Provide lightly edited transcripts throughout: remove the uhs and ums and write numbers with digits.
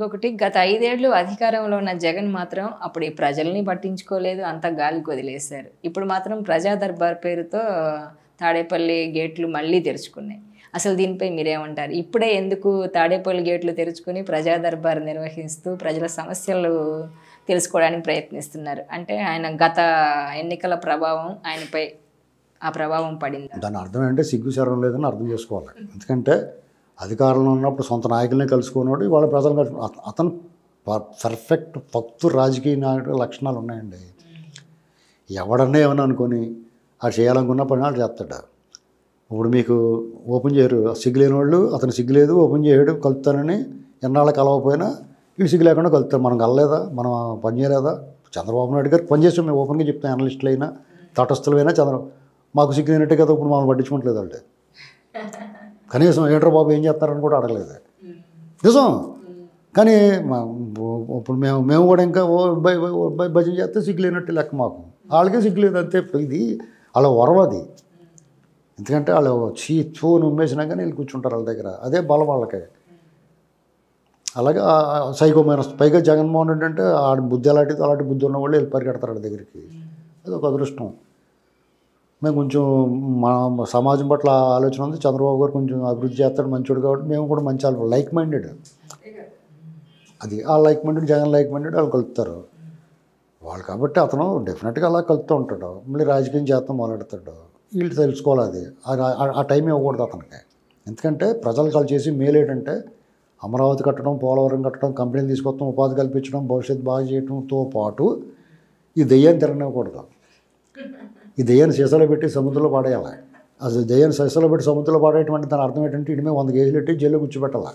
ఇంకొకటి గత 5 ఏళ్ళు అధికారంలో ఉన్న జగన్ మాత్రం అప్పుడు ఈ ప్రజల్ని పట్టించుకోలేదు. అంతా గాలికి వదిలేశారు. ఇప్పుడు మాత్రం ప్రజా దర్బార్ పేరుతో తాడేపల్లి గేట్లు మళ్ళీ తెరుచుకున్నాయి. అసలు దీనిపై మీరేమంటారు? ఇప్పుడే ఎందుకు తాడేపల్లి గేట్లు తెరుచుకొని ప్రజా దర్బార్ నిర్వహిస్తూ ప్రజల సమస్యలు తెలుసుకోవడానికి ప్రయత్నిస్తున్నారు? అంటే ఆయన గత ఎన్నికల ప్రభావం ఆయనపై ఆ ప్రభావం పడింది. దాని అర్థం ఏంటంటే సిగ్గు శరం లేదని అర్థం చేసుకోవాలి. ఎందుకంటే అధికారంలో ఉన్నప్పుడు సొంత నాయకులనే కలుసుకున్నాడు, వాళ్ళ ప్రజలు అతను పర్ఫెక్ట్ భక్తు రాజకీయ నాయకుడు లక్షణాలు ఉన్నాయండి. ఎవడన్నా ఏమన్నా అనుకొని అది చేయాలనుకున్న పని వాళ్ళు చేస్తాడు. ఇప్పుడు మీకు ఓపెన్ చేయరు, సిగ్గు లేని వాళ్ళు అతను సిగ్గు లేదు ఓపెన్ చేయడు కలుపుతానని ఎన్నాళ్ళు కలవకపోయినా వీడు సిగ్గు లేకుండా కలుపుతారు. మనం కలలేదా, మనం పని చేయలేదా? చంద్రబాబు నాయుడు గారు పనిచేస్తాం, మేము ఓపెన్గా చెప్తాం. అనలిస్టులు అయినా తటస్థులైనా మాకు సిగ్గు లేనట్టే కదా ఇప్పుడు మమ్మల్ని పట్టించుకోవట్లేదు అంటే కనీసం ఏంట్రా బాబు ఏం చేస్తారని కూడా అడగలేదు. నిజం. కానీ ఇప్పుడు మేము కూడా ఇంకా భజన చేస్తే సిగ్గు లేనట్టు లెక్క మాకు. వాళ్ళకే సిగ్గు లేదు అంతే. ఇది వాళ్ళ వరవది. ఎందుకంటే వాళ్ళు చీచూని ఉమ్మేసినా కానీ వీళ్ళు కూర్చుంటారు వాళ్ళ దగ్గర. అదే బలం వాళ్ళకే. అలాగే సైకోమైన పైగా జగన్మోహన్ రెడ్డి అంటే ఆడ బుద్ధి అలాంటి బుద్ధి ఉన్న వాళ్ళు వెళ్ళి పరిగెడతారు వాళ్ళ దగ్గరికి. అది ఒక అదృష్టం. మేము కొంచెం మా సమాజం పట్ల ఆలోచన ఉంది. చంద్రబాబు గారు కొంచెం అభివృద్ధి చేస్తాడు, మంచోడు కాబట్టి మేము కూడా మంచి వాళ్ళు లైక్ మైండెడ్. అది ఆ like minded, Jagan like minded వాళ్ళు కలుపుతారు వాళ్ళు. కాబట్టి అతను డెఫినెట్గా అలా కలుపుతూ ఉంటాడు. మళ్ళీ రాజకీయం చేస్తాం మొదలెడతాడు. వీళ్ళు తెలుసుకోవాలి అది. ఆ టైం ఇవ్వకూడదు అతనికి. ఎందుకంటే ప్రజలు వాళ్ళు చేసి మేలు ఏంటంటే అమరావతి కట్టడం, పోలవరం కట్టడం, కంపెనీలు తీసుకొస్తాం, ఉపాధి కల్పించడం, భవిష్యత్తు బాగా చేయడంతో పాటు ఈ దెయ్యాన్ని తిరగనివ్వకూడదు. ఈ దెయ్యాన్ని సీసాలో పెట్టి సముద్రంలో పాడేయాలి. అసలు దెయ్యాన్ని సీసాలో పెట్టి సముద్రంలో పాడేటువంటి దాని అర్థం ఏంటంటే ఇడిమే 100 కేజీలు పెట్టి జైల్లో కూర్చోబెట్టాలి.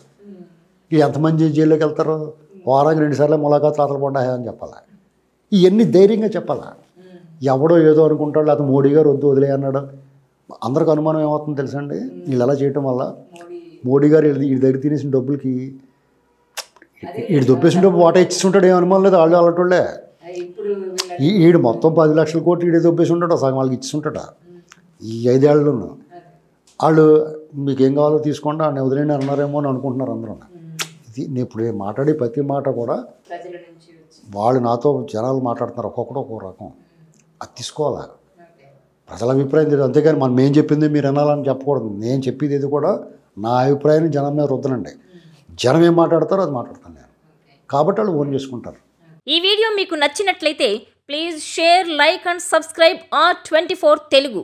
ఈ ఎంతమంది జైల్లోకి వెళ్తారు? వారానికి 2 సార్లు ములాఖాత్ రాతలు పడ్డాయా అని చెప్పాలి. ఇవన్నీ ధైర్యంగా చెప్పాలి. ఎవడో ఏదో అనుకుంటాడు, లేకపోతే మోడీ గారు వద్దు వదిలే అన్నాడు. అందరికి అనుమానం ఏమవుతుందో తెలుసండి, వీళ్ళు అలా చేయటం వల్ల మోడీ గారు వీడి దగ్గర తినేసిన డబ్బులకి వీడు దొబ్బేసిన డబ్బు వాటా ఇచ్చిస్తుంటాడు. ఏం అనుమానం లేదు. వాళ్ళు అలాంటోళ్ళే. వీడు మొత్తం 10 లక్షల కోట్లు వీడే దొబ్బేసి ఉంటాడు, సగం వాళ్ళకి ఇచ్చిస్తుంటాడు. ఈ 5 ఏళ్ళలోనూ వాళ్ళు మీకేం కావాలో తీసుకోండి అని వదిలేని అన్నారేమో అని అనుకుంటున్నారు అందరూ. ఇది నేను ఇప్పుడు మాట్లాడే ప్రతి మాట కూడా వాళ్ళు నాతో జనాలు మాట్లాడుతున్నారు, ఒక్కొక్కడు ఒక్కొక్క రకం. అది తీసుకోవాలా, ప్రజల అభిప్రాయం తెలియదు. అంతేగాని మేము చెప్పింది మీరు వినాలని చెప్పకూడదు. నేను చెప్పేది ఇది కూడా నా అభిప్రాయాన్ని జనం మీద రుద్దనండి. జనం ఏం మాట్లాడతారో అది మాట్లాడతాను నేను. కాబట్టి వాళ్ళు ఓన్ చేసుకుంటారు. ఈ వీడియో మీకు నచ్చినట్లయితే please share, like and subscribe R24 Telugu.